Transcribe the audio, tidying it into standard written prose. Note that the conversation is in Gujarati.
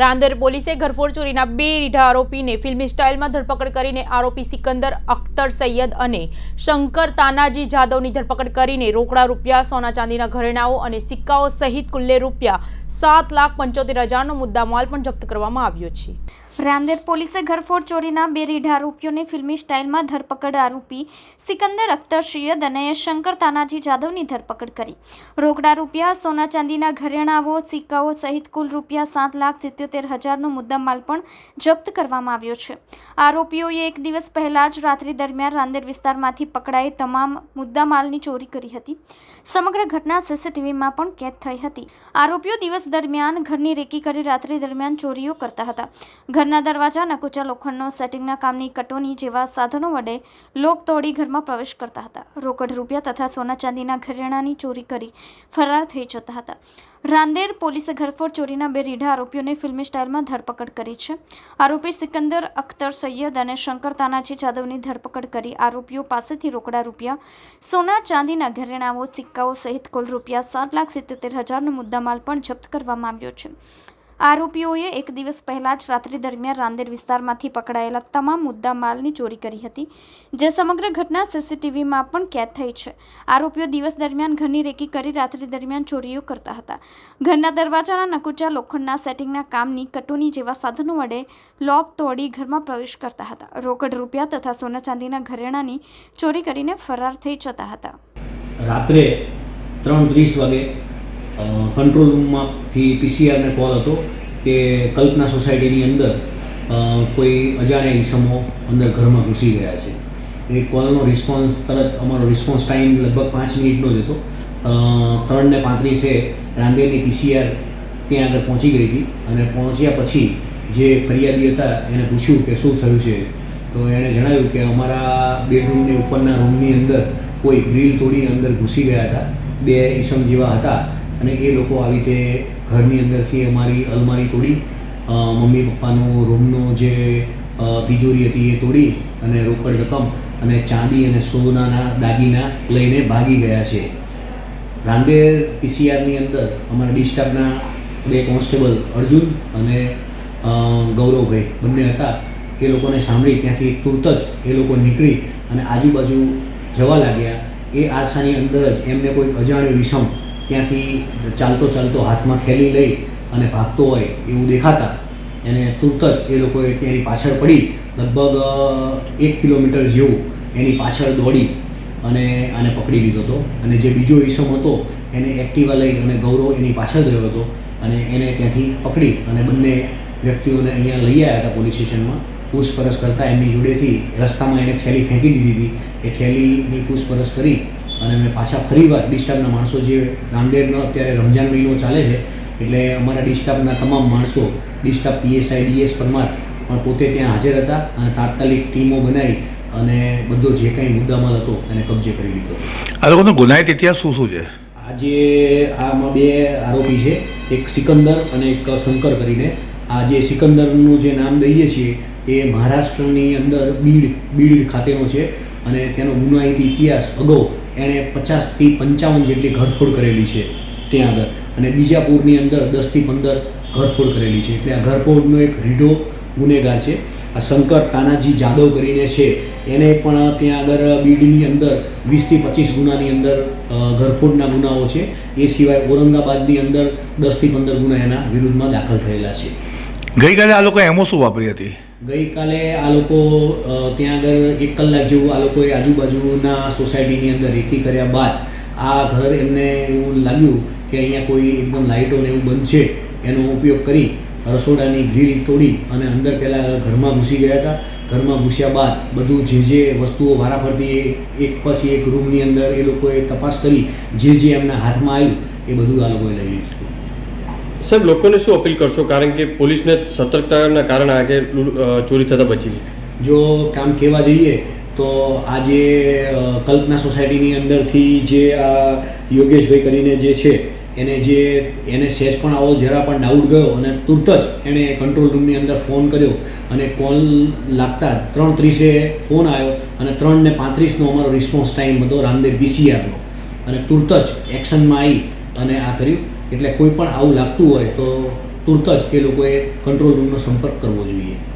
રાંદેર પોલીસે ઘરફોડ ચોરીના 2 રીઢા આરોપીને ફિલ્મી સ્ટાઇલમાં ધરપકડ કરીને આરોપી સિકંદર અખ્તર સૈયદ અને શંકર તાનાજી જાદવની ધરપકડ કરીને રોકડા રૂપિયા, સોના ચાંદીના ઘરેણાઓ અને સિક્કાઓ સહિત કુલ્લે રૂપિયા 7,75,000નો મુદ્દામાલ પણ જપ્ત કરવામાં આવ્યો છે। રાંદેર પોલીસે ઘરફોડ ચોરીના 2 રીઢા આરોપીઓને ફિલ્મી સ્ટાઇલમાં ધરપકડ આરોપી સિકંદર અખ્તર સૈયદ અને શંકર તાનાજી જાદવની ધરપકડ કરી રોકડા રૂપિયા, સોના ચાંદીના ઘરેણાઓ, સિક્કાઓ સહિત કુલ રૂપિયા 7,77,000નો મુદ્દામાલ પણ જપ્ત કરવામાં આવ્યો છે। આરોપીઓએ એક દિવસ પહેલા જ રાત્રિ દરમિયાન રાંદેર વિસ્તારમાંથી પકડાઈ તમામ મુદ્દામાલની ચોરી કરી હતી। સમગ્ર ઘટના સીસીટીવીમાં પણ કેદ થઈ હતી। આરોપીઓ દિવસ દરમિયાન ઘરની રેકી કરી રાત્રિ દરમિયાન ચોરીઓ કરતા હતા। ઘરના દરવાજા, નકુચા, લોખંડનો સેટિંગના કામની કટોની જેવા સાધનો વડે લોક તોડી ઘરમાં પ્રવેશ કરતા હતા। રોકડ રૂપિયા તથા સોના ચાંદીના ઘરેણાની ચોરી કરી ફરાર થઈ જતા હતા। રાંદેર પોલીસે ઘરફોડ ચોરીના 2 રીઢા આરોપીઓને ફિલ્મી સ્ટાઇલમાં ધરપકડ કરી છે। આરોપી સિકંદર અખ્તર સૈયદ અને શંકર તાનાજી જાદવની ધરપકડ કરી આરોપીઓ પાસેથી રોકડા રૂપિયા, સોના ચાંદીના ઘરેણાઓ, સિક્કાઓ સહિત કુલ રૂપિયા 7,77,000નો મુદ્દામાલ પણ જપ્ત કરવામાં આવ્યો છે। આરોપીઓએ એક દિવસ પહેલા જ રાત્રિ દરમિયાન રાંદેર વિસ્તારમાંથી પકડાયેલા તમામ મુદ્દામાલની ચોરી કરી હતી, જે સમગ્ર ઘટના સીસીટીવીમાં પણ કેદ થઈ છે। આરોપીઓ દિવસ દરમિયાન ઘરની રેકી કરી રાત્રિ દરમિયાન ચોરીઓ કરતા હતા। ઘરના દરવાજાના નકુચા, લોખંડના સેટિંગના કામની કટોની જેવા સાધનો વડે લોક તોડી ઘરમાં પ્રવેશ કરતા હતા। રોકડ રૂપિયા તથા સોના ચાંદીના ઘરેણાની ચોરી કરીને ફરાર થઈ જતા હતા। રાત્રે 3:30 વાગે કંટ્રોલ રૂમમાંથી પીસીઆરને કોલ હતો કે કલ્પના સોસાયટીની અંદર કોઈ અજાણ્યા ઈસમો અંદર ઘરમાં ઘૂસી ગયા છે। એ કોલનો રિસ્પોન્સ અમારો રિસ્પોન્સ ટાઈમ લગભગ 5 મિનિટનો જ હતો। 3:35 રાંદેરની પીસીઆર ત્યાં આગળ પહોંચી ગઈ હતી અને પહોંચ્યા પછી જે ફરિયાદી હતા એને પૂછ્યું કે શું થયું છે, તો એણે જણાવ્યું કે અમારા બેડરૂમની ઉપરના રૂમની અંદર કોઈ ગ્રીલ તોડી અંદર ઘૂસી ગયા હતા। 2 ઈસમ જેવા હતા અને એ લોકો આવી રીતે ઘરની અંદરથી અમારી અલમારી તોડી, મમ્મી પપ્પાનું રૂમનું જે તિજોરી હતી એ તોડી અને રોકડ રકમ અને ચાંદી અને સોનાના દાગીના લઈને ભાગી ગયા છે। રાંદેર પીસીઆરની અંદર અમારા ડી સ્ટાફના 2 કોન્સ્ટેબલ અર્જુન અને ગૌરવભાઈ બંને હતા। એ લોકોને સાંભળી ત્યાંથી તુરત જ એ લોકો નીકળી અને આજુબાજુ જવા લાગ્યા। એ આરસાની અંદર જ એમને કોઈ અજાણ્યો ઈસમ ત્યાંથી ચાલતો હાથમાં થેલી લઈ અને ભાગતો હોય એવું દેખાતા એને તુરત જ એ લોકોએ તેની પાછળ પડી લગભગ 1 કિલોમીટર જેવું એની પાછળ દોડી અને આને પકડી લીધો હતો। અને જે બીજો ઈસમ હતો એને એક્ટિવા લઈ અને ગૌરવ એની પાછળ ગયો હતો અને એને ત્યાંથી પકડી અને બંને વ્યક્તિઓને અહીંયા લઈ આવ્યા હતા પોલીસ સ્ટેશનમાં। પૂછપરછ કરતાં એમની જોડેથી રસ્તામાં એને થેલી ફેંકી દીધી હતી। એ થેલીની પૂછપરછ કરી અને અમે પાછા ફરીવાર ડી સ્ટાફના માણસો, જે રાંદેરનો અત્યારે રમજાન મહિનો ચાલે છે એટલે અમારા ડી સ્ટાફના તમામ માણસો, D staff PSI DS Parmar પણ પોતે ત્યાં હાજર હતા અને તાત્કાલિક ટીમો બનાવી અને બધો જે કંઈ મુદ્દામાલ હતો એને કબજે કરી લીધો। આ લોકોનો ગુનાહિત ઇતિહાસ શું છે? આજે આમાં 2 આરોપી છે, એક સિકંદર અને એક શંકર કરીને। આ જે સિકંદરનું જે નામ દઈએ છીએ એ મહારાષ્ટ્રની અંદર બીડ ખાતેનો છે અને તેનો ગુનાહિત ઇતિહાસ અગાઉ એણે 50થી 55 જેટલી ઘરફોડ કરેલી છે ત્યાં આગળ, અને બીજાપુરની અંદર 10થી 15 ઘરફોડ કરેલી છે। એટલે આ ઘરફોડનો એક રીઢો ગુનેગાર છે। આ શંકર તાનાજી જાદવ કરીને છે, એને પણ ત્યાં આગળ બીડની અંદર 20થી 25 ગુનાની અંદર ઘરફોડના ગુનાઓ છે। એ સિવાય ઔરંગાબાદની અંદર 10થી 15 ગુના એના વિરુદ્ધમાં દાખલ થયેલા છે। ગઈકાલે આ લોકો એમો શું વાપરી હતી? ગઈકાલે આ લોકો ત્યાં આગળ 1 કલાક જેવું આ લોકોએ આજુબાજુના સોસાયટીની અંદર રેકી કર્યા બાદ આ ઘર એમને એવું લાગ્યું કે અહીંયા કોઈ એકદમ લાઇટો ને એવું બંધ છે, એનો ઉપયોગ કરી રસોડાની ગ્રીલ તોડી અને અંદર પહેલાં ઘરમાં ઘૂસી ગયા હતા। ઘરમાં ઘૂસ્યા બાદ બધું જે વસ્તુઓ વારાફરતી એક પછી એક રૂમની અંદર એ લોકોએ તપાસ કરી જે એમના હાથમાં આવ્યું એ બધું આ લોકોએ લઈ લીધું। સાહેબ, લોકોને શું અપીલ કરશો, કારણ કે પોલીસને સતર્કતાના કારણે આગળ ચોરી થતાં બચી? જો કામ કહેવા જઈએ તો આજે કલ્પના સોસાયટીની અંદરથી જે આ યોગેશભાઈ કરીને જે છે એને સહેજ પણ આવો જરા પણ ડાઉટ ગયો અને તુરત જ એણે કંટ્રોલ રૂમની અંદર ફોન કર્યો અને કોલ લાગતા 3:30 ફોન આવ્યો અને 3:35નો અમારો રિસ્પોન્સ ટાઈમ હતો રાંદેર પીસીઆરનો, અને તુરત જ એક્શનમાં આવી અને આ કર્યું। એટલે કોઈ પણ આવું લાગતું હોય તો તુરત જ એ લોકોએ કંટ્રોલ રૂમનો સંપર્ક કરવો જોઈએ.